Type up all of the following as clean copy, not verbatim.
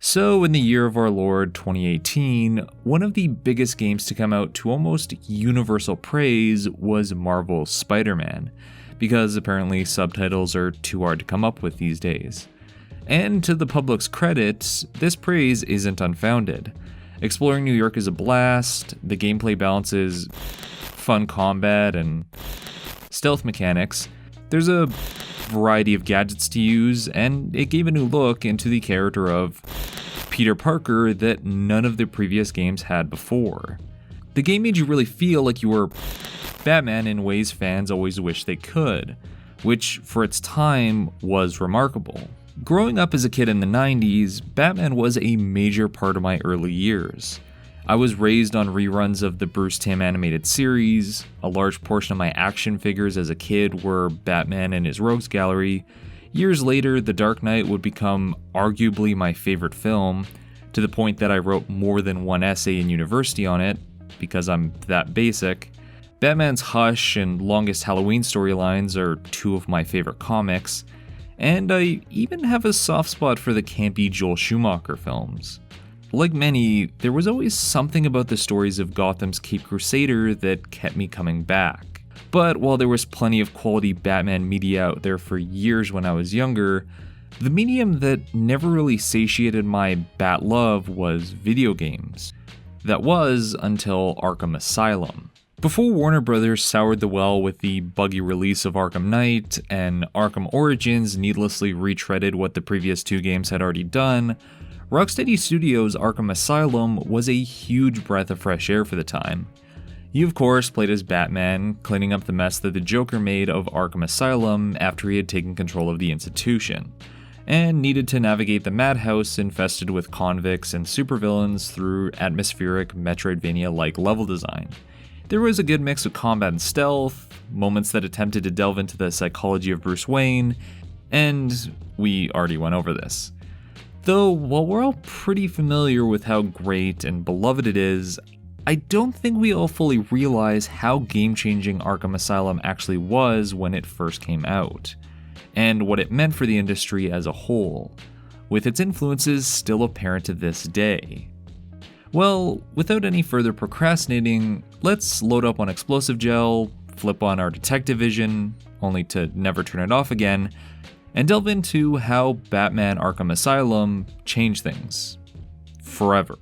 So in the year of our Lord 2018, one of the biggest games to come out to almost universal praise was Marvel's Spider-Man, because apparently subtitles are too hard to come up with these days. And to the public's credit, this praise isn't unfounded. Exploring New York is a blast, the gameplay balances fun combat and stealth mechanics. There's a variety of gadgets to use, and it gave a new look into the character of Peter Parker that none of the previous games had before. The game made you really feel like you were Batman in ways fans always wished they could, which for its time was remarkable. Growing up as a kid in the 90s, Batman was a major part of my early years. I was raised on reruns of the Bruce Timm animated series. A large portion of my action figures as a kid were Batman and his Rogues Gallery. Years later, The Dark Knight would become arguably my favorite film, to the point that I wrote more than one essay in university on it, because I'm that basic. Batman's Hush and Longest Halloween storylines are two of my favorite comics, and I even have a soft spot for the campy Joel Schumacher films. Like many, there was always something about the stories of Gotham's Caped Crusader that kept me coming back. But while there was plenty of quality Batman media out there for years when I was younger, the medium that never really satiated my Bat love was video games. That was until Arkham Asylum. Before Warner Bros. Soured the well with the buggy release of Arkham Knight, and Arkham Origins needlessly retreaded what the previous two games had already done, Rocksteady Studios' Arkham Asylum was a huge breath of fresh air for the time. You of course played as Batman, cleaning up the mess that the Joker made of Arkham Asylum after he had taken control of the institution, and needed to navigate the madhouse infested with convicts and supervillains through atmospheric Metroidvania-like level design. There was a good mix of combat and stealth, moments that attempted to delve into the psychology of Bruce Wayne, and we already went over this. Though, while we're all pretty familiar with how great and beloved it is, I don't think we all fully realize how game-changing Arkham Asylum actually was when it first came out, and what it meant for the industry as a whole, with its influences still apparent to this day. Well, without any further procrastinating, let's load up on Explosive Gel, flip on our detective vision, only to never turn it off again, and delve into how Batman Arkham Asylum changed things. Forever.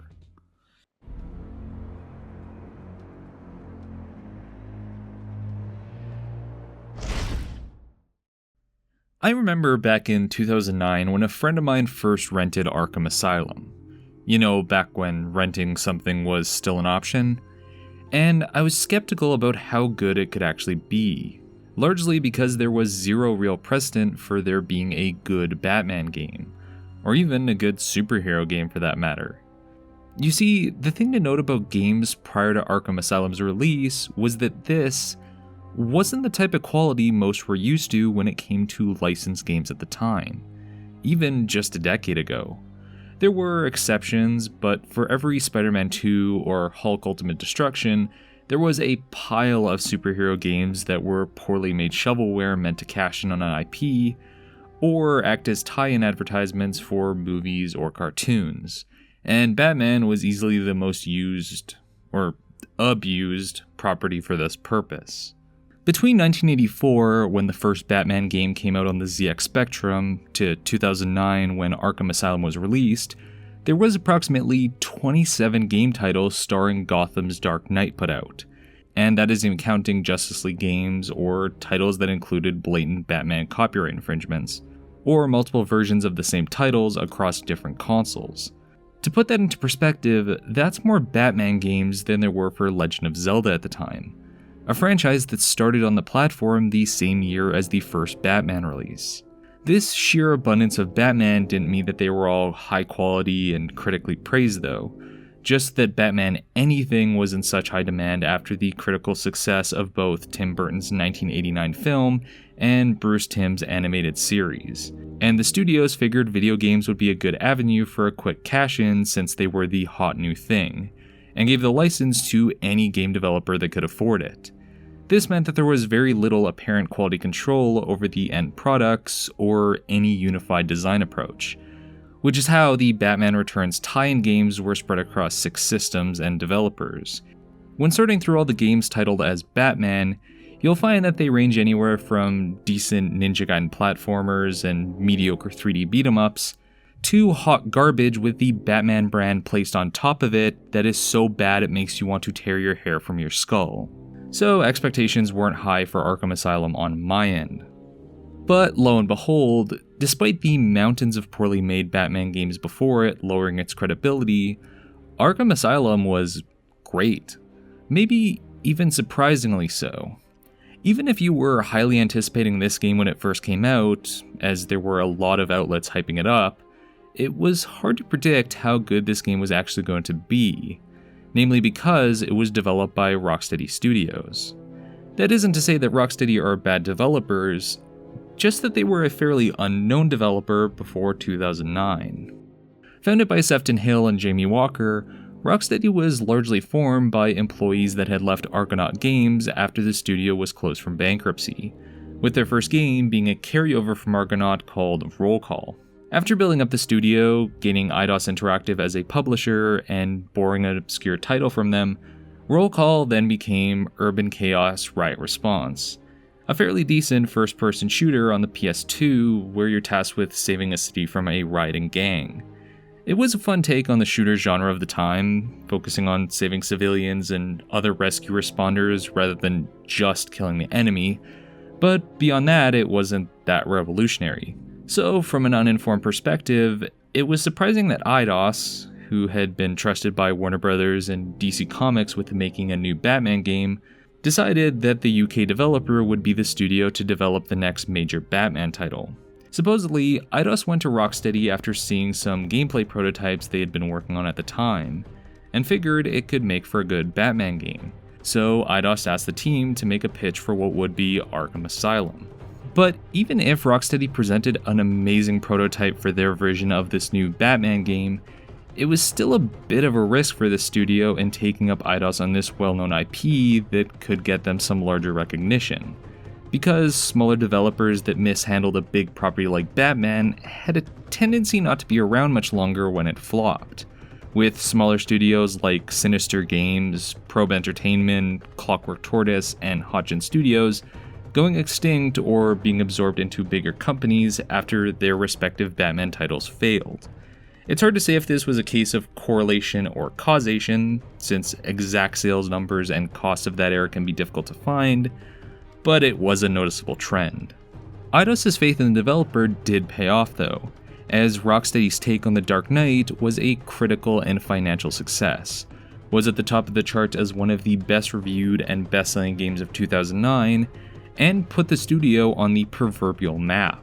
I remember back in 2009 when a friend of mine first rented Arkham Asylum. You know, back when renting something was still an option. And I was skeptical about how good it could actually be, largely because there was zero real precedent for there being a good Batman game, or even a good superhero game for that matter. You see, the thing to note about games prior to Arkham Asylum's release was that this wasn't the type of quality most were used to when it came to licensed games at the time, even just a decade ago. There were exceptions, but for every Spider-Man 2 or Hulk Ultimate Destruction, there was a pile of superhero games that were poorly made shovelware meant to cash in on an IP, or act as tie-in advertisements for movies or cartoons, and Batman was easily the most used, or abused, property for this purpose. Between 1984, when the first Batman game came out on the ZX Spectrum, to 2009 when Arkham Asylum was released, there was approximately 27 game titles starring Gotham's Dark Knight put out, and that isn't even counting Justice League games or titles that included blatant Batman copyright infringements, or multiple versions of the same titles across different consoles. To put that into perspective, that's more Batman games than there were for Legend of Zelda at the time, a franchise that started on the platform the same year as the first Batman release. This sheer abundance of Batman didn't mean that they were all high quality and critically praised though, just that Batman anything was in such high demand after the critical success of both Tim Burton's 1989 film and Bruce Timm's animated series. And the studios figured video games would be a good avenue for a quick cash-in since they were the hot new thing, and gave the license to any game developer that could afford it. This meant that there was very little apparent quality control over the end products or any unified design approach, which is how the Batman Returns tie-in games were spread across 6 systems and developers. When sorting through all the games titled as Batman, you'll find that they range anywhere from decent Ninja Gaiden platformers and mediocre 3D beat-em-ups, to hot garbage with the Batman brand placed on top of it that is so bad it makes you want to tear your hair from your skull. So expectations weren't high for Arkham Asylum on my end. But lo and behold, despite the mountains of poorly made Batman games before it lowering its credibility, Arkham Asylum was great. Maybe even surprisingly so. Even if you were highly anticipating this game when it first came out, as there were a lot of outlets hyping it up, it was hard to predict how good this game was actually going to be, namely because it was developed by Rocksteady Studios. That isn't to say that Rocksteady are bad developers, just that they were a fairly unknown developer before 2009. Founded by Sefton Hill and Jamie Walker, Rocksteady was largely formed by employees that had left Argonaut Games after the studio was closed from bankruptcy, with their first game being a carryover from Argonaut called Roll Call. After building up the studio, gaining Eidos Interactive as a publisher, and borrowing an obscure title from them, Roll Call then became Urban Chaos Riot Response, a fairly decent first-person shooter on the PS2 where you're tasked with saving a city from a rioting gang. It was a fun take on the shooter genre of the time, focusing on saving civilians and other rescue responders rather than just killing the enemy, but beyond that, it wasn't that revolutionary. So, from an uninformed perspective, it was surprising that Eidos, who had been trusted by Warner Bros. And DC Comics with making a new Batman game, decided that the UK developer would be the studio to develop the next major Batman title. Supposedly, Eidos went to Rocksteady after seeing some gameplay prototypes they had been working on at the time, and figured it could make for a good Batman game. So Eidos asked the team to make a pitch for what would be Arkham Asylum. But even if Rocksteady presented an amazing prototype for their version of this new Batman game, it was still a bit of a risk for the studio in taking up Eidos on this well-known IP that could get them some larger recognition, because smaller developers that mishandled a big property like Batman had a tendency not to be around much longer when it flopped, with smaller studios like Sinister Games, Probe Entertainment, Clockwork Tortoise, and Hodgin Studios going extinct or being absorbed into bigger companies after their respective Batman titles failed. It's hard to say if this was a case of correlation or causation, since exact sales numbers and cost of that era can be difficult to find, but it was a noticeable trend. Eidos' faith in the developer did pay off though, as Rocksteady's take on The Dark Knight was a critical and financial success, was at the top of the charts as one of the best reviewed and best-selling games of 2009, and put the studio on the proverbial map.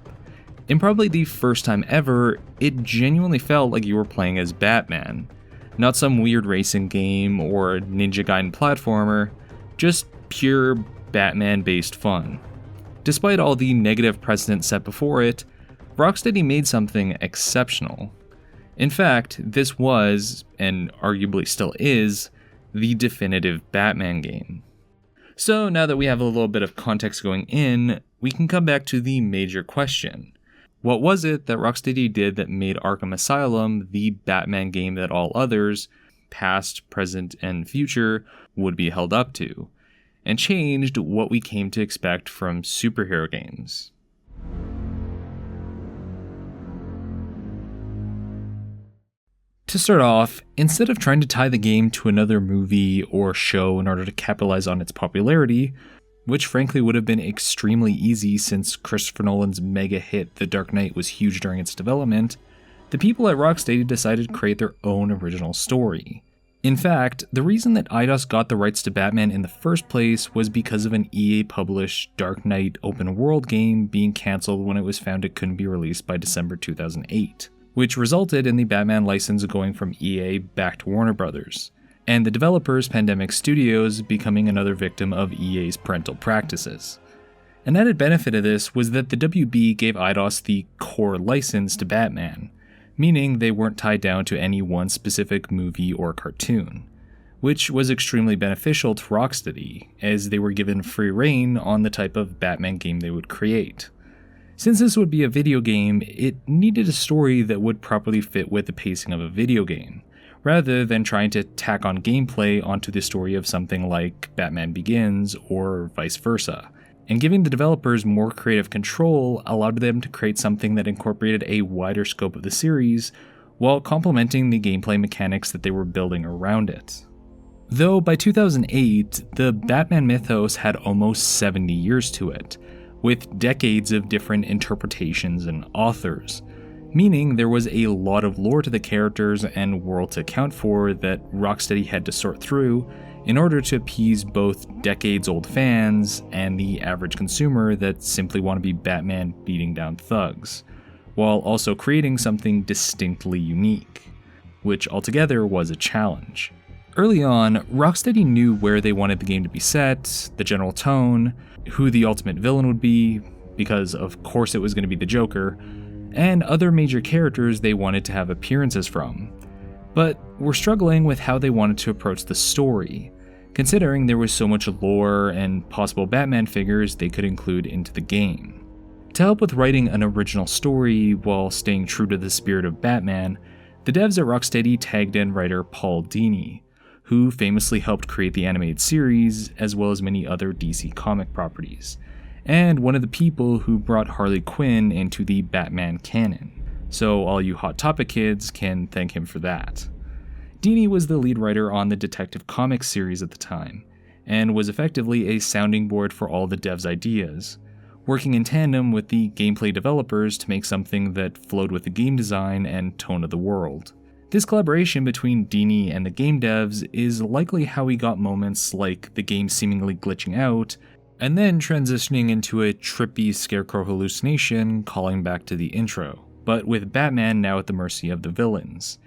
In probably the first time ever, it genuinely felt like you were playing as Batman. Not some weird racing game or Ninja Gaiden platformer, just pure Batman-based fun. Despite all the negative precedent set before it, Rocksteady made something exceptional. In fact, this was, and arguably still is, the definitive Batman game. So now that we have a little bit of context going in, we can come back to the major question. What was it that Rocksteady did that made Arkham Asylum the Batman game that all others, past, present, and future, would be held up to, and changed what we came to expect from superhero games? To start off, instead of trying to tie the game to another movie or show in order to capitalize on its popularity, which frankly would have been extremely easy since Christopher Nolan's mega hit The Dark Knight was huge during its development, the people at Rocksteady decided to create their own original story. In fact, the reason that Eidos got the rights to Batman in the first place was because of an EA-published Dark Knight open-world game being cancelled when it was found it couldn't be released by December 2008. Which resulted in the Batman license going from EA back to Warner Bros., and the developers Pandemic Studios becoming another victim of EA's parental practices. An added benefit of this was that the WB gave Eidos the core license to Batman, meaning they weren't tied down to any one specific movie or cartoon, which was extremely beneficial to Rocksteady, as they were given free reign on the type of Batman game they would create. Since this would be a video game, it needed a story that would properly fit with the pacing of a video game, rather than trying to tack on gameplay onto the story of something like Batman Begins or vice versa. And giving the developers more creative control allowed them to create something that incorporated a wider scope of the series, while complementing the gameplay mechanics that they were building around it. Though by 2008, the Batman mythos had almost 70 years to it, with decades of different interpretations and authors, meaning there was a lot of lore to the characters and world to account for that Rocksteady had to sort through in order to appease both decades-old fans and the average consumer that simply want to be Batman beating down thugs, while also creating something distinctly unique, which altogether was a challenge. Early on, Rocksteady knew where they wanted the game to be set, the general tone, who the ultimate villain would be, because of course it was going to be the Joker, and other major characters they wanted to have appearances from, but were struggling with how they wanted to approach the story, considering there was so much lore and possible Batman figures they could include into the game. To help with writing an original story while staying true to the spirit of Batman, the devs at Rocksteady tagged in writer Paul Dini, who famously helped create the animated series as well as many other DC comic properties, and one of the people who brought Harley Quinn into the Batman canon, so all you Hot Topic kids can thank him for that. Dini was the lead writer on the Detective Comics series at the time, and was effectively a sounding board for all the devs' ideas, working in tandem with the gameplay developers to make something that flowed with the game design and tone of the world. This collaboration between Dini and the game devs is likely how we got moments like the game seemingly glitching out, and then transitioning into a trippy scarecrow hallucination calling back to the intro, but with Batman now at the mercy of the villains.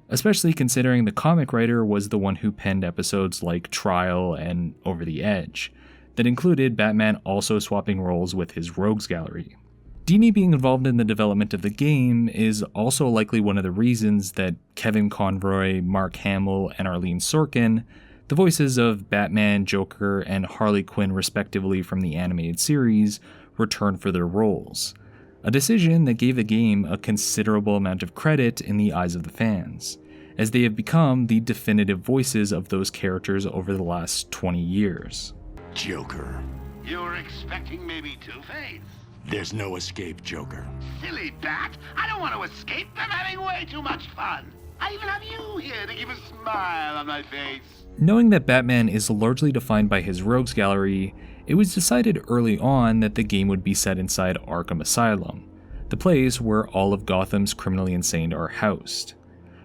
Especially considering the comic writer was the one who penned episodes like Trial and Over the Edge, that included Batman also swapping roles with his rogues gallery. Dini being involved in the development of the game is also likely one of the reasons that Kevin Conroy, Mark Hamill, and Arlene Sorkin, the voices of Batman, Joker, and Harley Quinn respectively from the animated series, returned for their roles, a decision that gave the game a considerable amount of credit in the eyes of the fans, as they have become the definitive voices of those characters over the last 20 years. Joker. You were expecting maybe Two-Face? There's no escape, Joker. Silly bat! I don't want to escape. I'm having way too much fun. I even have you here to keep a smile on my face. Knowing that Batman is largely defined by his rogues gallery, it was decided early on that the game would be set inside Arkham Asylum, the place where all of Gotham's criminally insane are housed.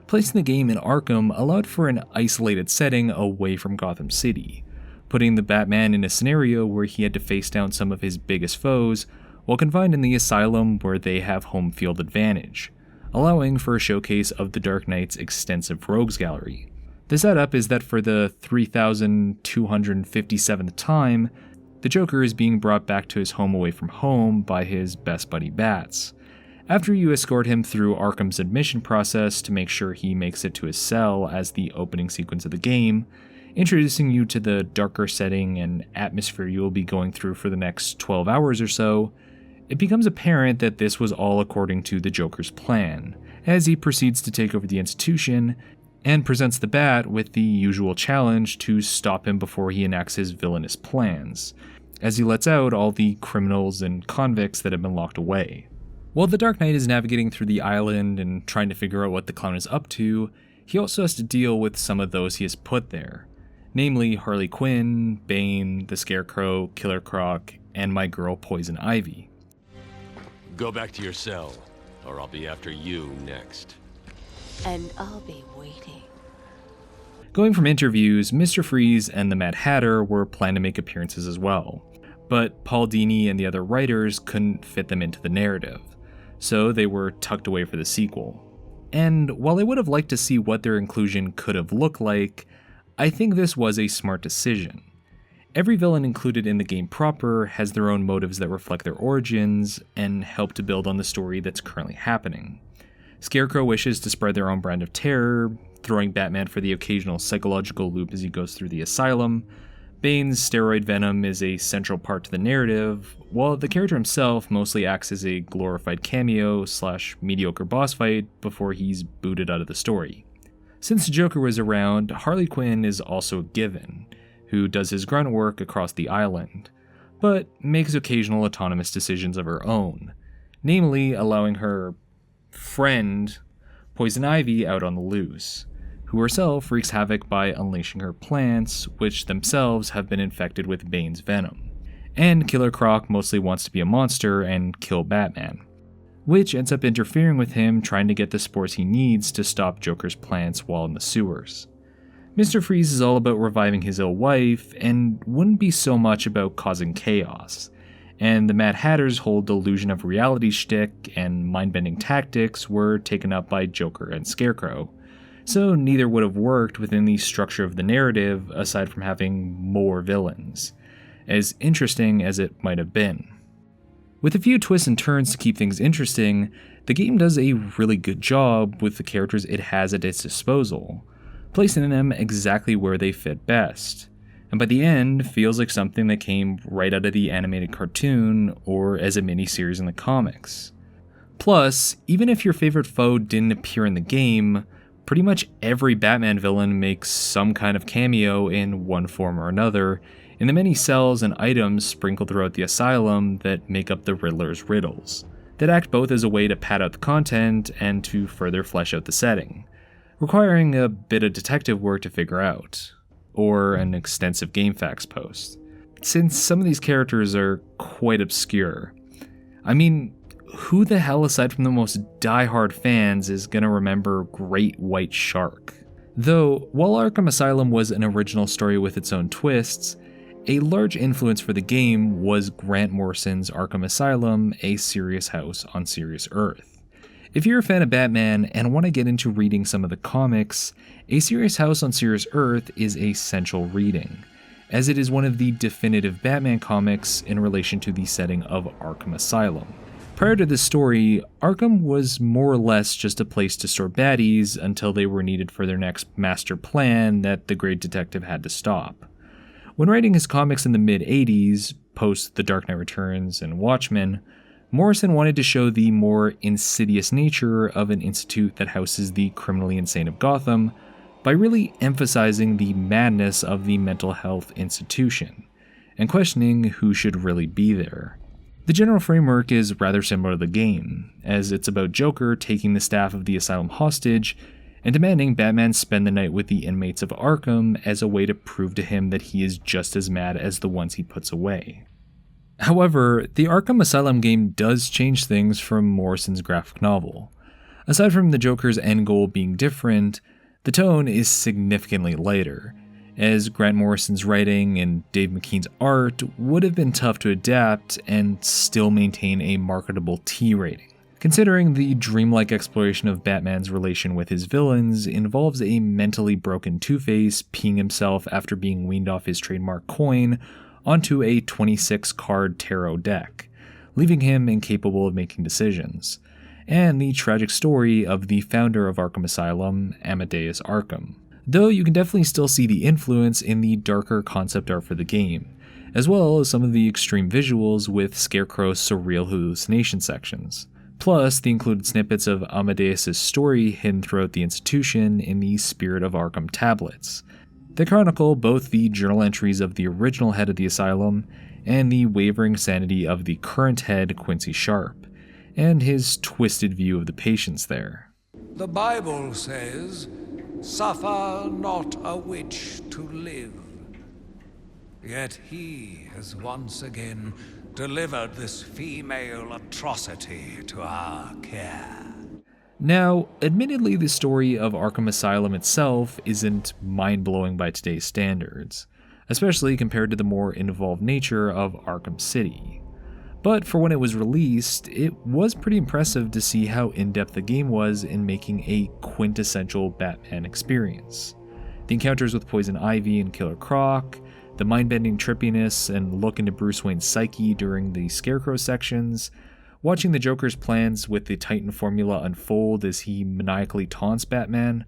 Placing the game in Arkham allowed for an isolated setting away from Gotham City, putting the Batman in a scenario where he had to face down some of his biggest foes while confined in the asylum where they have home field advantage, allowing for a showcase of the Dark Knight's extensive rogues gallery. The setup is that for the 3,257th time, the Joker is being brought back to his home away from home by his best buddy Bats, after you escort him through Arkham's admission process to make sure he makes it to his cell as the opening sequence of the game, introducing you to the darker setting and atmosphere you will be going through for the next 12 hours or so. It becomes apparent that this was all according to the Joker's plan, as he proceeds to take over the institution and presents the Bat with the usual challenge to stop him before he enacts his villainous plans, as he lets out all the criminals and convicts that have been locked away. While the Dark Knight is navigating through the island and trying to figure out what the clown is up to, he also has to deal with some of those he has put there, namely Harley Quinn, Bane, the Scarecrow, Killer Croc, and my girl Poison Ivy. Go back to your cell, or I'll be after you next. And I'll be waiting. Going from interviews, Mr. Freeze and the Mad Hatter were planned to make appearances as well, but Paul Dini and the other writers couldn't fit them into the narrative, so they were tucked away for the sequel. And while I would have liked to see what their inclusion could have looked like, I think this was a smart decision. Every villain included in the game proper has their own motives that reflect their origins and help to build on the story that's currently happening. Scarecrow wishes to spread their own brand of terror, throwing Batman for the occasional psychological loop as he goes through the asylum. Bane's steroid venom is a central part to the narrative, while the character himself mostly acts as a glorified cameo / mediocre boss fight before he's booted out of the story. Since the Joker was around, Harley Quinn is also a given, who does his grunt work across the island, but makes occasional autonomous decisions of her own, namely allowing her friend, Poison Ivy, out on the loose, who herself wreaks havoc by unleashing her plants, which themselves have been infected with Bane's venom. And Killer Croc mostly wants to be a monster and kill Batman, which ends up interfering with him trying to get the spores he needs to stop Joker's plants while in the sewers. Mr. Freeze is all about reviving his ill wife, and wouldn't be so much about causing chaos. And the Mad Hatter's whole delusion of reality shtick and mind-bending tactics were taken up by Joker and Scarecrow, so neither would have worked within the structure of the narrative aside from having more villains, as interesting as it might have been. With a few twists and turns to keep things interesting, the game does a really good job with the characters it has at its disposal, placing them exactly where they fit best, and by the end feels like something that came right out of the animated cartoon or as a miniseries in the comics. Plus, even if your favorite foe didn't appear in the game, pretty much every Batman villain makes some kind of cameo in one form or another in the many cells and items sprinkled throughout the asylum that make up the Riddler's riddles, that act both as a way to pad out the content and to further flesh out the setting, requiring a bit of detective work to figure out, or an extensive GameFAQs post, since some of these characters are quite obscure. I mean, who the hell aside from the most die-hard fans is gonna remember Great White Shark? Though, while Arkham Asylum was an original story with its own twists, a large influence for the game was Grant Morrison's Arkham Asylum, A Serious House on Serious Earth. If you're a fan of Batman and want to get into reading some of the comics, A Serious House on Serious Earth is a essential reading, as it is one of the definitive Batman comics in relation to the setting of Arkham Asylum. Prior to this story, Arkham was more or less just a place to store baddies until they were needed for their next master plan that the great detective had to stop. When writing his comics in the mid-80s, post The Dark Knight Returns and Watchmen, Morrison wanted to show the more insidious nature of an institute that houses the criminally insane of Gotham by really emphasizing the madness of the mental health institution, and questioning who should really be there. The general framework is rather similar to the game, as it's about Joker taking the staff of the asylum hostage and demanding Batman spend the night with the inmates of Arkham as a way to prove to him that he is just as mad as the ones he puts away. However, the Arkham Asylum game does change things from Morrison's graphic novel. Aside from the Joker's end goal being different, the tone is significantly lighter, as Grant Morrison's writing and Dave McKean's art would have been tough to adapt and still maintain a marketable T rating. Considering the dreamlike exploration of Batman's relation with his villains involves a mentally broken Two-Face peeing himself after being weaned off his trademark coin onto a 26-card tarot deck, leaving him incapable of making decisions, and the tragic story of the founder of Arkham Asylum, Amadeus Arkham. Though you can definitely still see the influence in the darker concept art for the game, as well as some of the extreme visuals with Scarecrow's surreal hallucination sections. Plus the included snippets of Amadeus' story hidden throughout the institution in the Spirit of Arkham tablets. They chronicle both the journal entries of the original head of the asylum and the wavering sanity of the current head, Quincy Sharp, and his twisted view of the patients there. The Bible says, "Suffer not a witch to live." Yet he has once again delivered this female atrocity to our care. Now, admittedly, the story of Arkham Asylum itself isn't mind-blowing by today's standards, especially compared to the more involved nature of Arkham City. But for when it was released, it was pretty impressive to see how in-depth the game was in making a quintessential Batman experience. The encounters with Poison Ivy and Killer Croc, the mind-bending trippiness and look into Bruce Wayne's psyche during the Scarecrow sections, watching the Joker's plans with the Titan formula unfold as he maniacally taunts Batman,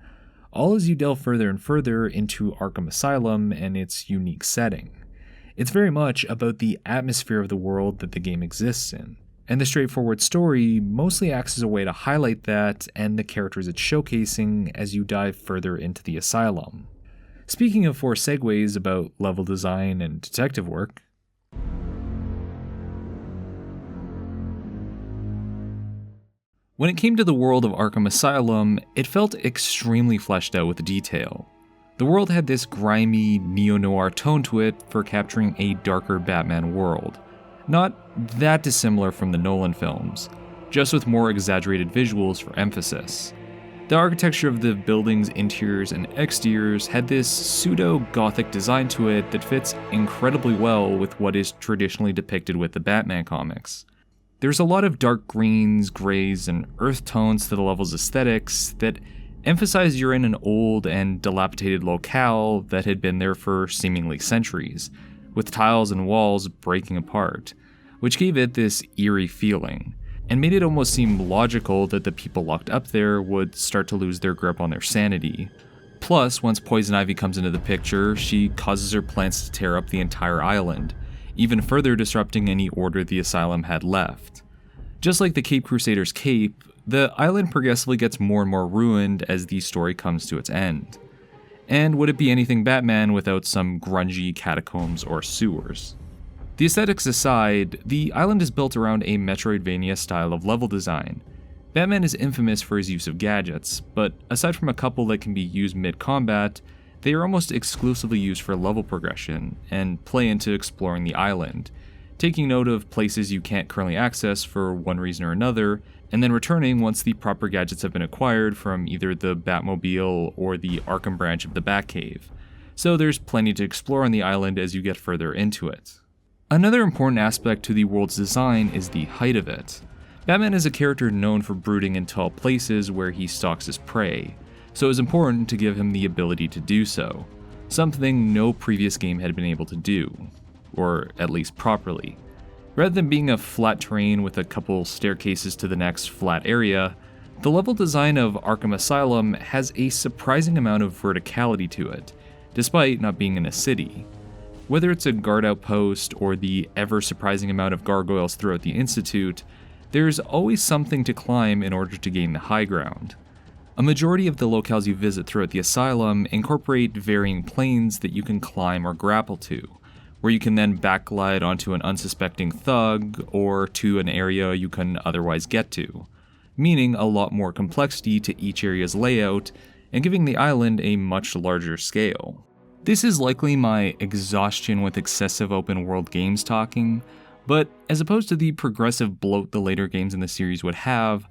all as you delve further and further into Arkham Asylum and its unique setting. It's very much about the atmosphere of the world that the game exists in. And the straightforward story mostly acts as a way to highlight that and the characters it's showcasing as you dive further into the asylum. Speaking of 4 segues about level design and detective work, when it came to the world of Arkham Asylum, it felt extremely fleshed out with detail. The world had this grimy, neo-noir tone to it for capturing a darker Batman world. Not that dissimilar from the Nolan films, just with more exaggerated visuals for emphasis. The architecture of the building's interiors and exteriors had this pseudo-gothic design to it that fits incredibly well with what is traditionally depicted with the Batman comics. There's a lot of dark greens, grays, and earth tones to the level's aesthetics that emphasize you're in an old and dilapidated locale that had been there for seemingly centuries, with tiles and walls breaking apart, which gave it this eerie feeling, and made it almost seem logical that the people locked up there would start to lose their grip on their sanity. Plus, once Poison Ivy comes into the picture, she causes her plants to tear up the entire island, even further disrupting any order the asylum had left. Just like the Cape Crusader's cape, the island progressively gets more and more ruined as the story comes to its end. And would it be anything Batman without some grungy catacombs or sewers? The aesthetics aside, the island is built around a Metroidvania style of level design. Batman is infamous for his use of gadgets, but aside from a couple that can be used mid-combat, they are almost exclusively used for level progression and play into exploring the island, taking note of places you can't currently access for one reason or another, and then returning once the proper gadgets have been acquired from either the Batmobile or the Arkham branch of the Batcave. So there's plenty to explore on the island as you get further into it. Another important aspect to the world's design is the height of it. Batman is a character known for brooding in tall places where he stalks his prey, so it was important to give him the ability to do so, something no previous game had been able to do, or at least properly. Rather than being a flat terrain with a couple staircases to the next flat area, the level design of Arkham Asylum has a surprising amount of verticality to it, despite not being in a city. Whether it's a guard outpost or the ever-surprising amount of gargoyles throughout the Institute, there's always something to climb in order to gain the high ground. A majority of the locales you visit throughout the asylum incorporate varying planes that you can climb or grapple to, where you can then backglide onto an unsuspecting thug or to an area you can otherwise get to, meaning a lot more complexity to each area's layout and giving the island a much larger scale. This is likely my exhaustion with excessive open world games talking, but as opposed to the progressive bloat the later games in the series would have,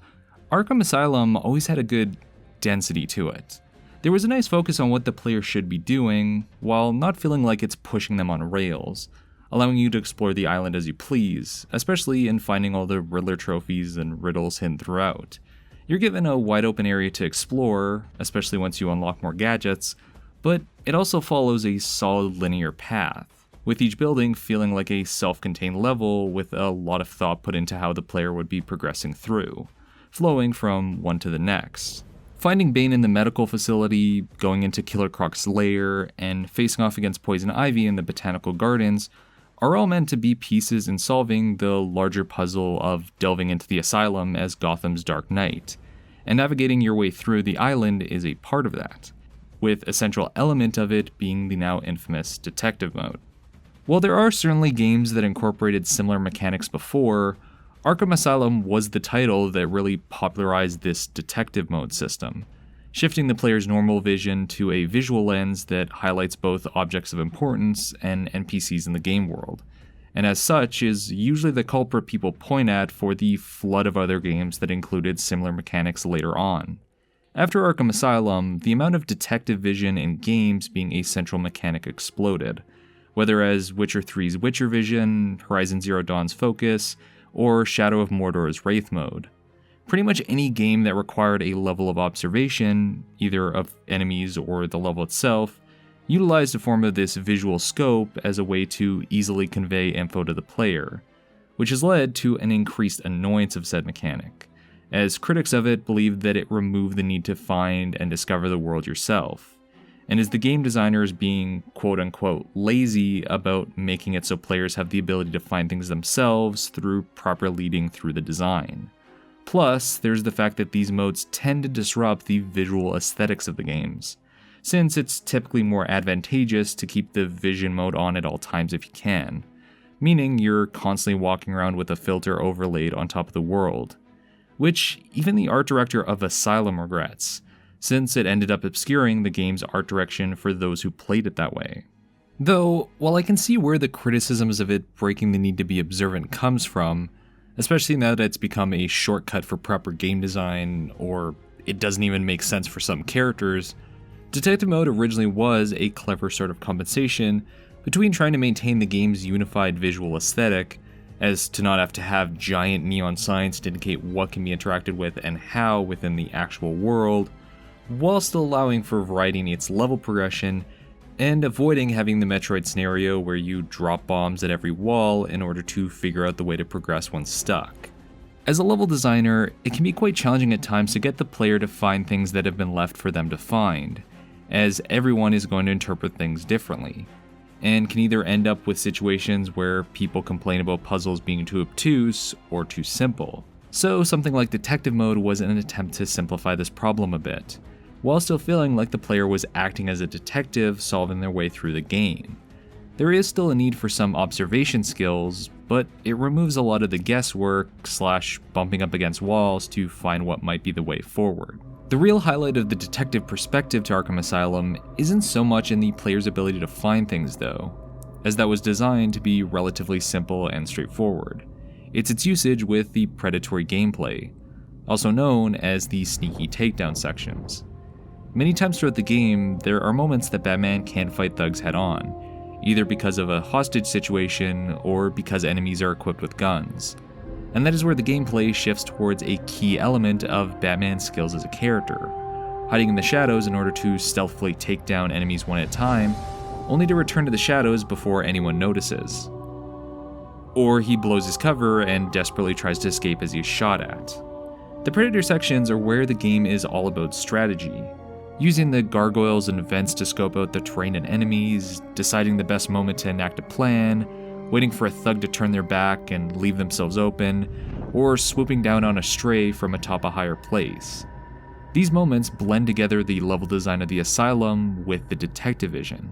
Arkham Asylum always had a good density to it. There was a nice focus on what the player should be doing, while not feeling like it's pushing them on rails, allowing you to explore the island as you please, especially in finding all the Riddler trophies and riddles hidden throughout. You're given a wide open area to explore, especially once you unlock more gadgets, but it also follows a solid linear path, with each building feeling like a self-contained level with a lot of thought put into how the player would be progressing through, flowing from one to the next. Finding Bane in the medical facility, going into Killer Croc's lair, and facing off against Poison Ivy in the botanical gardens are all meant to be pieces in solving the larger puzzle of delving into the asylum as Gotham's Dark Knight, and navigating your way through the island is a part of that, with a central element of it being the now infamous detective mode. While there are certainly games that incorporated similar mechanics before, Arkham Asylum was the title that really popularized this detective mode system, shifting the player's normal vision to a visual lens that highlights both objects of importance and NPCs in the game world, and as such is usually the culprit people point at for the flood of other games that included similar mechanics later on. After Arkham Asylum, the amount of detective vision in games being a central mechanic exploded, whether as Witcher 3's Witcher Vision, Horizon Zero Dawn's Focus, or Shadow of Mordor's Wraith mode. Pretty much any game that required a level of observation, either of enemies or the level itself, utilized a form of this visual scope as a way to easily convey info to the player, which has led to an increased annoyance of said mechanic, as critics of it believed that it removed the need to find and discover the world yourself, and is the game designers being quote-unquote lazy about making it so players have the ability to find things themselves through proper leading through the design. Plus, there's the fact that these modes tend to disrupt the visual aesthetics of the games, since it's typically more advantageous to keep the vision mode on at all times if you can, meaning you're constantly walking around with a filter overlaid on top of the world, which even the art director of Asylum regrets, since it ended up obscuring the game's art direction for those who played it that way. Though, while I can see where the criticisms of it breaking the need to be observant comes from, especially now that it's become a shortcut for proper game design, or it doesn't even make sense for some characters, Detective Mode originally was a clever sort of compensation between trying to maintain the game's unified visual aesthetic, as to not have to have giant neon signs to indicate what can be interacted with and how within the actual world, while still allowing for variety in its level progression, and avoiding having the Metroid scenario where you drop bombs at every wall in order to figure out the way to progress when stuck. As a level designer, it can be quite challenging at times to get the player to find things that have been left for them to find, as everyone is going to interpret things differently, and can either end up with situations where people complain about puzzles being too obtuse or too simple. So something like Detective Mode was an attempt to simplify this problem a bit, while still feeling like the player was acting as a detective solving their way through the game. There is still a need for some observation skills, but it removes a lot of the guesswork / bumping up against walls to find what might be the way forward. The real highlight of the detective perspective to Arkham Asylum isn't so much in the player's ability to find things though, as that was designed to be relatively simple and straightforward. It's its usage with the predatory gameplay, also known as the sneaky takedown sections. Many times throughout the game, there are moments that Batman can't fight thugs head on, either because of a hostage situation or because enemies are equipped with guns. And that is where the gameplay shifts towards a key element of Batman's skills as a character, hiding in the shadows in order to stealthily take down enemies one at a time, only to return to the shadows before anyone notices. Or he blows his cover and desperately tries to escape as he is shot at. The Predator sections are where the game is all about strategy, using the gargoyles and vents to scope out the terrain and enemies, deciding the best moment to enact a plan, waiting for a thug to turn their back and leave themselves open, or swooping down on a stray from atop a higher place. These moments blend together the level design of the Asylum with the detective vision,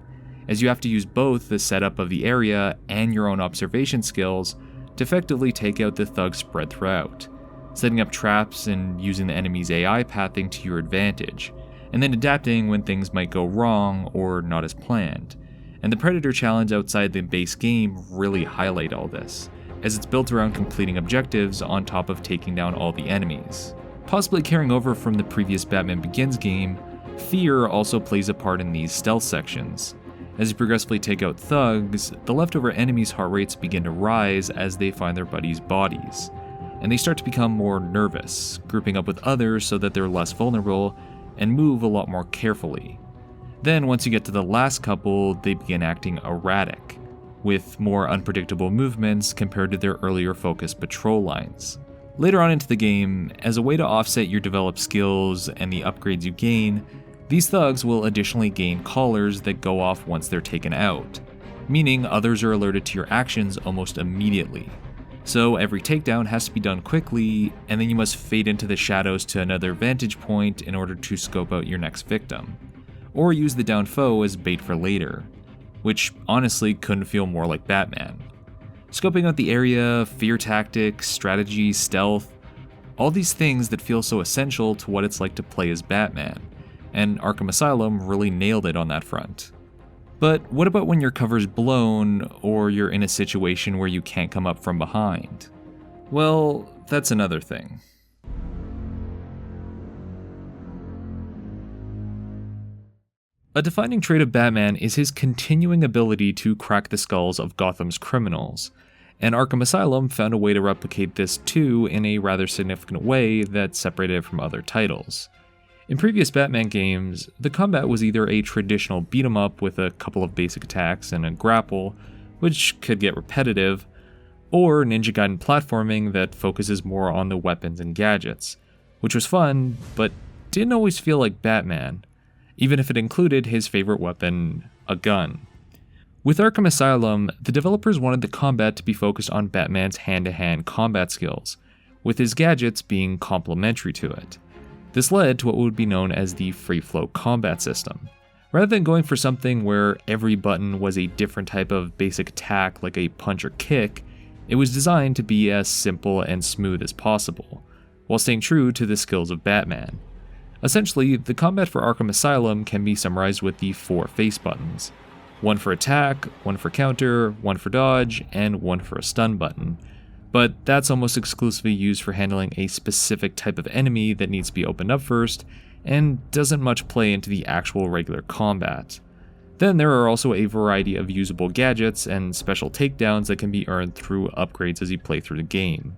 as you have to use both the setup of the area and your own observation skills to effectively take out the thugs spread throughout, setting up traps and using the enemy's AI pathing to your advantage, and then adapting when things might go wrong or not as planned. And the Predator challenge outside the base game really highlight all this, as it's built around completing objectives on top of taking down all the enemies. Possibly carrying over from the previous Batman Begins game, fear also plays a part in these stealth sections. As you progressively take out thugs, the leftover enemies' heart rates begin to rise as they find their buddies' bodies, and they start to become more nervous, grouping up with others so that they're less vulnerable and move a lot more carefully. Then once you get to the last couple, they begin acting erratic, with more unpredictable movements compared to their earlier focused patrol lines. Later on into the game, as a way to offset your developed skills and the upgrades you gain, these thugs will additionally gain collars that go off once they're taken out, meaning others are alerted to your actions almost immediately. So every takedown has to be done quickly, and then you must fade into the shadows to another vantage point in order to scope out your next victim, or use the downed foe as bait for later, which honestly couldn't feel more like Batman. Scoping out the area, fear tactics, strategy, stealth, all these things that feel so essential to what it's like to play as Batman, and Arkham Asylum really nailed it on that front. But what about when your cover's blown, or you're in a situation where you can't come up from behind? Well, that's another thing. A defining trait of Batman is his continuing ability to crack the skulls of Gotham's criminals, and Arkham Asylum found a way to replicate this too in a rather significant way that separated it from other titles. In previous Batman games, the combat was either a traditional beat-em-up with a couple of basic attacks and a grapple, which could get repetitive, or Ninja Gaiden platforming that focuses more on the weapons and gadgets, which was fun, but didn't always feel like Batman. even if it included his favorite weapon, a gun. With Arkham Asylum, the developers wanted the combat to be focused on Batman's hand-to-hand combat skills, with his gadgets being complementary to it. This led to what would be known as the free-flow combat system. Rather than going for something where every button was a different type of basic attack like a punch or kick, it was designed to be as simple and smooth as possible, while staying true to the skills of Batman. Essentially, the combat for Arkham Asylum can be summarized with the 4 face buttons. One for attack, one for counter, one for dodge, and one for a stun button. But that's almost exclusively used for handling a specific type of enemy that needs to be opened up first, and doesn't much play into the actual regular combat. Then there are also a variety of usable gadgets and special takedowns that can be earned through upgrades as you play through the game.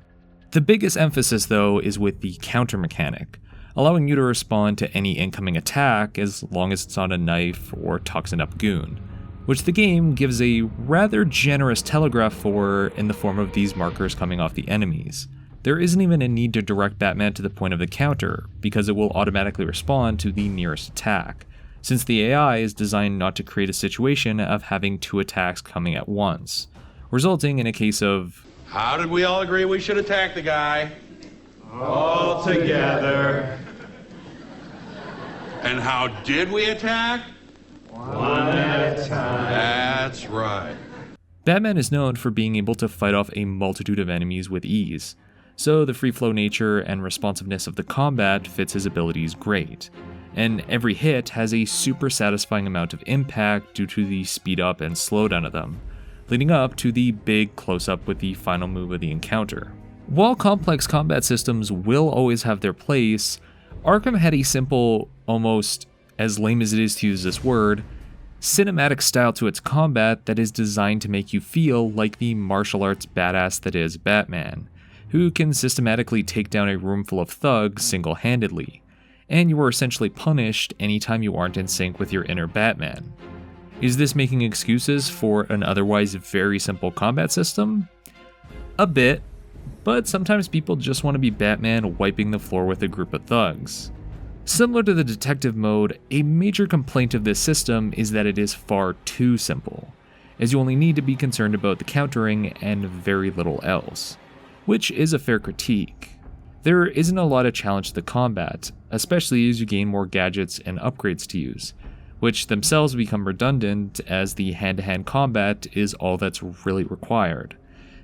The biggest emphasis though is with the counter mechanic, allowing you to respond to any incoming attack as long as it's not a knife or toxin up goon, which the game gives a rather generous telegraph for in the form of these markers coming off the enemies. There isn't even a need to direct Batman to the point of the counter, because it will automatically respond to the nearest attack, since the AI is designed not to create a situation of having 2 attacks coming at once, resulting in a case of, how did we all agree we should attack the guy? All together. And how did we attack? One at a time. That's right. Batman is known for being able to fight off a multitude of enemies with ease, so the free flow nature and responsiveness of the combat fits his abilities great, and every hit has a super satisfying amount of impact due to the speed up and slowdown of them, leading up to the big close-up with the final move of the encounter. While complex combat systems will always have their place, Arkham had a simple, almost, as lame as it is to use this word, cinematic style to its combat that is designed to make you feel like the martial arts badass that is Batman, who can systematically take down a room full of thugs single-handedly, and you are essentially punished anytime you aren't in sync with your inner Batman. Is this making excuses for an otherwise very simple combat system? A bit, but sometimes people just want to be Batman wiping the floor with a group of thugs. Similar to the detective mode, a major complaint of this system is that it is far too simple, as you only need to be concerned about the countering and very little else, which is a fair critique. There isn't a lot of challenge to the combat, especially as you gain more gadgets and upgrades to use, which themselves become redundant as the hand-to-hand combat is all that's really required.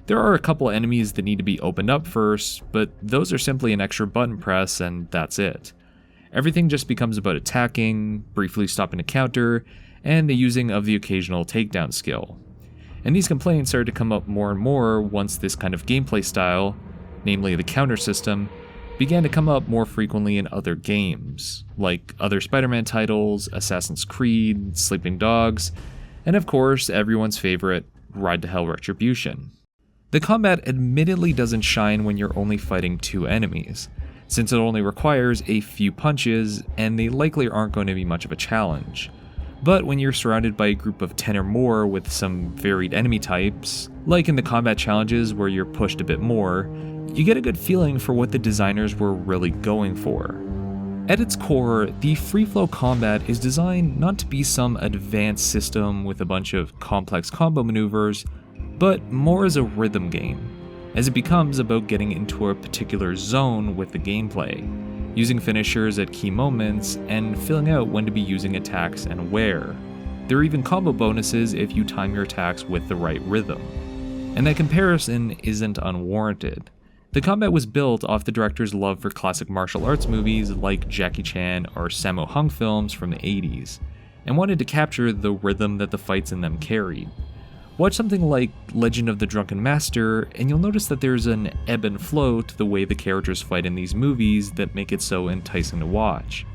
There are a couple enemies that need to be opened up first, but those are simply an extra button press and that's it. Everything just becomes about attacking, briefly stopping to counter, and the using of the occasional takedown skill. And these complaints started to come up more and more once this kind of gameplay style, namely the counter system, began to come up more frequently in other games, like other Spider-Man titles, Assassin's Creed, Sleeping Dogs, and of course everyone's favorite, Ride to Hell Retribution. The combat admittedly doesn't shine when you're only fighting 2 enemies, since it only requires a few punches and they likely aren't going to be much of a challenge. But when you're surrounded by a group of 10 or more with some varied enemy types, like in the combat challenges where you're pushed a bit more, you get a good feeling for what the designers were really going for. At its core, the free flow combat is designed not to be some advanced system with a bunch of complex combo maneuvers, but more as a rhythm game, as it becomes about getting into a particular zone with the gameplay, using finishers at key moments, and filling out when to be using attacks and where. There are even combo bonuses if you time your attacks with the right rhythm. And that comparison isn't unwarranted. The combat was built off the director's love for classic martial arts movies like Jackie Chan or Sammo Hung films from the 80s, and wanted to capture the rhythm that the fights in them carried. Watch something like Legend of the Drunken Master, and you'll notice that there's an ebb and flow to the way the characters fight in these movies that make it so enticing to watch.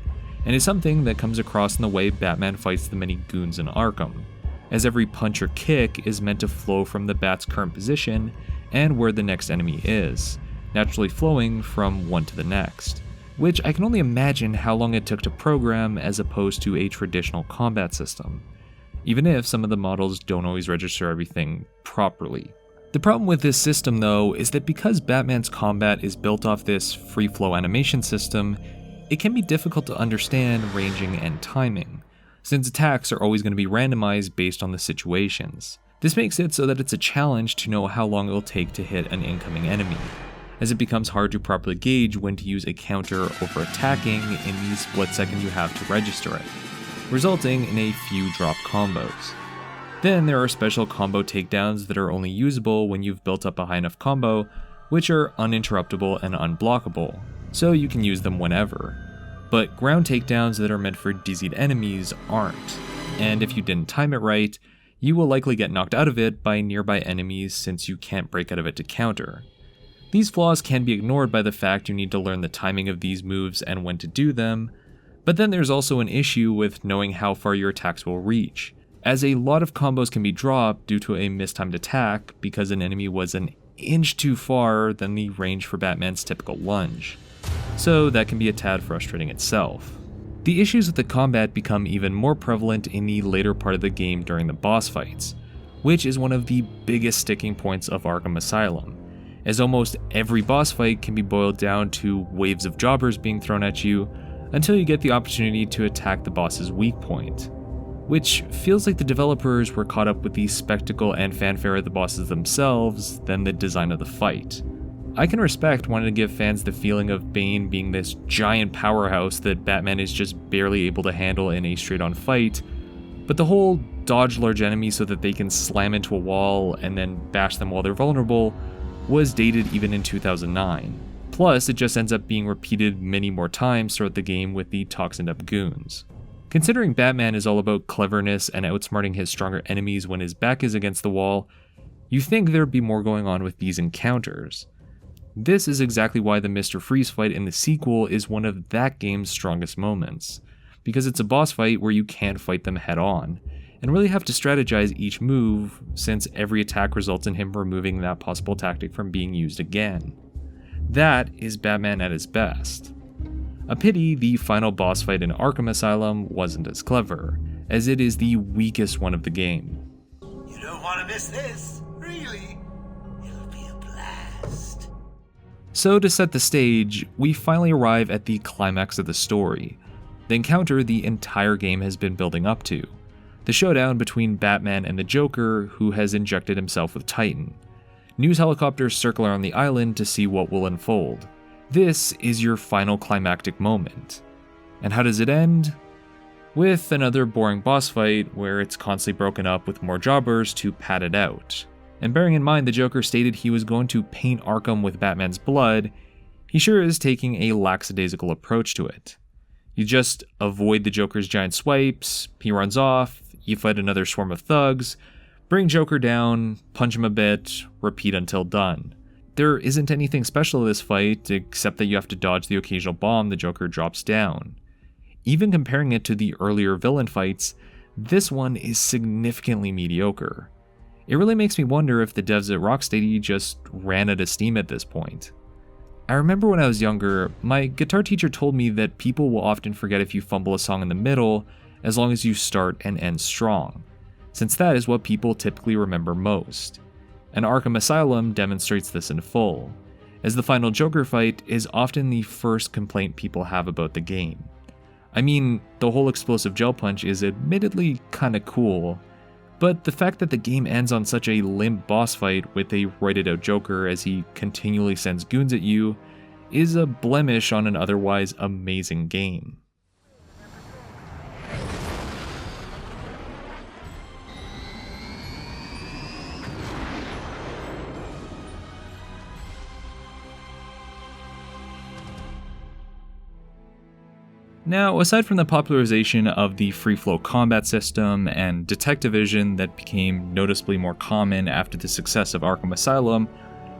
And it's something that comes across in the way Batman fights the many goons in Arkham, as every punch or kick is meant to flow from the Bat's current position and where the next enemy is, naturally flowing from one to the next, which I can only imagine how long it took to program as opposed to a traditional combat system, even if some of the models don't always register everything properly. The problem with this system though is that because Batman's combat is built off this free flow animation system, it can be difficult to understand ranging and timing, since attacks are always going to be randomized based on the situations. This makes it so that it's a challenge to know how long it will take to hit an incoming enemy, as it becomes hard to properly gauge when to use a counter over attacking in the split second you have to register it, resulting in a few drop combos. Then there are special combo takedowns that are only usable when you've built up a high enough combo, which are uninterruptible and unblockable, so you can use them whenever. But ground takedowns that are meant for dizzied enemies aren't, and if you didn't time it right, you will likely get knocked out of it by nearby enemies since you can't break out of it to counter. These flaws can be ignored by the fact you need to learn the timing of these moves and when to do them, but then there's also an issue with knowing how far your attacks will reach, as a lot of combos can be dropped due to a mistimed attack because an enemy was an inch too far than the range for Batman's typical lunge. So that can be a tad frustrating itself. The issues with the combat become even more prevalent in the later part of the game during the boss fights, which is one of the biggest sticking points of Arkham Asylum, as almost every boss fight can be boiled down to waves of jobbers being thrown at you until you get the opportunity to attack the boss's weak point, which feels like the developers were caught up with the spectacle and fanfare of the bosses themselves than the design of the fight. I can respect wanting to give fans the feeling of Bane being this giant powerhouse that Batman is just barely able to handle in a straight-on fight, but the whole dodge large enemies so that they can slam into a wall and then bash them while they're vulnerable was dated even in 2009. Plus, it just ends up being repeated many more times throughout the game with the toxined up goons. Considering Batman is all about cleverness and outsmarting his stronger enemies when his back is against the wall, you think there'd be more going on with these encounters. This is exactly why the Mr. Freeze fight in the sequel is one of that game's strongest moments, because it's a boss fight where you can't fight them head on, and really have to strategize each move since every attack results in him removing that possible tactic from being used again. That is Batman at his best. A pity the final boss fight in Arkham Asylum wasn't as clever, as it is the weakest one of the game. You don't want to miss this, really. It'll be a blast. So to set the stage, we finally arrive at the climax of the story, the encounter the entire game has been building up to, the showdown between Batman and the Joker, who has injected himself with Titan. News helicopters circle around the island to see what will unfold. This is your final climactic moment. And how does it end? With another boring boss fight where it's constantly broken up with more jobbers to pad it out. And bearing in mind the Joker stated he was going to paint Arkham with Batman's blood, he sure is taking a lackadaisical approach to it. You just avoid the Joker's giant swipes, he runs off, you fight another swarm of thugs, bring Joker down, punch him a bit, repeat until done. There isn't anything special to this fight except that you have to dodge the occasional bomb the Joker drops down. Even comparing it to the earlier villain fights, this one is significantly mediocre. It really makes me wonder if the devs at Rocksteady just ran out of steam at this point. I remember when I was younger, my guitar teacher told me that people will often forget if you fumble a song in the middle as long as you start and end strong, since that is what people typically remember most. And Arkham Asylum demonstrates this in full, as the final Joker fight is often the first complaint people have about the game. I mean, the whole explosive gel punch is admittedly kinda cool, but the fact that the game ends on such a limp boss fight with a roided out Joker as he continually sends goons at you is a blemish on an otherwise amazing game. Now, aside from the popularization of the free-flow combat system and detectivism that became noticeably more common after the success of Arkham Asylum,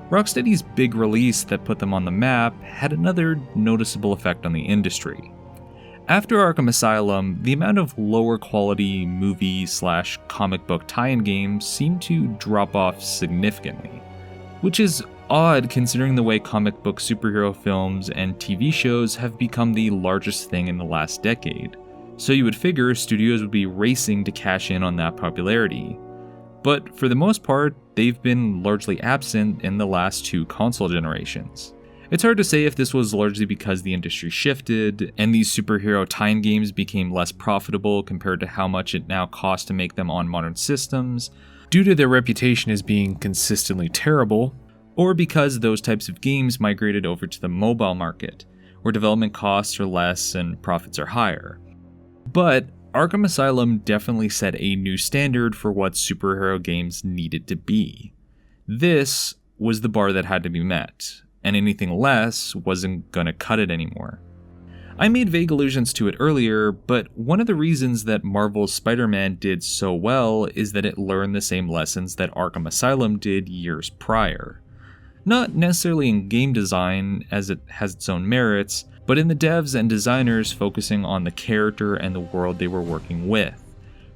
Rocksteady's big release that put them on the map had another noticeable effect on the industry. After Arkham Asylum, the amount of lower quality movie/comic book tie-in games seemed to drop off significantly, which is odd considering the way comic book superhero films and TV shows have become the largest thing in the last decade, so you would figure studios would be racing to cash in on that popularity. But for the most part, they've been largely absent in the last two console generations. It's hard to say if this was largely because the industry shifted and these superhero tie-in games became less profitable compared to how much it now costs to make them on modern systems, due to their reputation as being consistently terrible, or because those types of games migrated over to the mobile market, where development costs are less and profits are higher. But Arkham Asylum definitely set a new standard for what superhero games needed to be. This was the bar that had to be met, and anything less wasn't gonna cut it anymore. I made vague allusions to it earlier, but one of the reasons that Marvel's Spider-Man did so well is that it learned the same lessons that Arkham Asylum did years prior. Not necessarily in game design, as it has its own merits, but in the devs and designers focusing on the character and the world they were working with,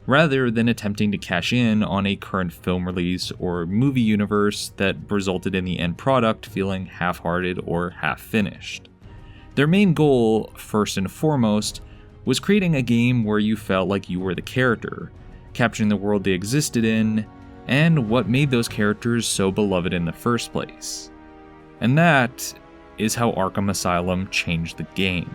rather than attempting to cash in on a current film release or movie universe that resulted in the end product feeling half-hearted or half-finished. Their main goal, first and foremost, was creating a game where you felt like you were the character, capturing the world they existed in, and what made those characters so beloved in the first place. And that is how Arkham Asylum changed the game.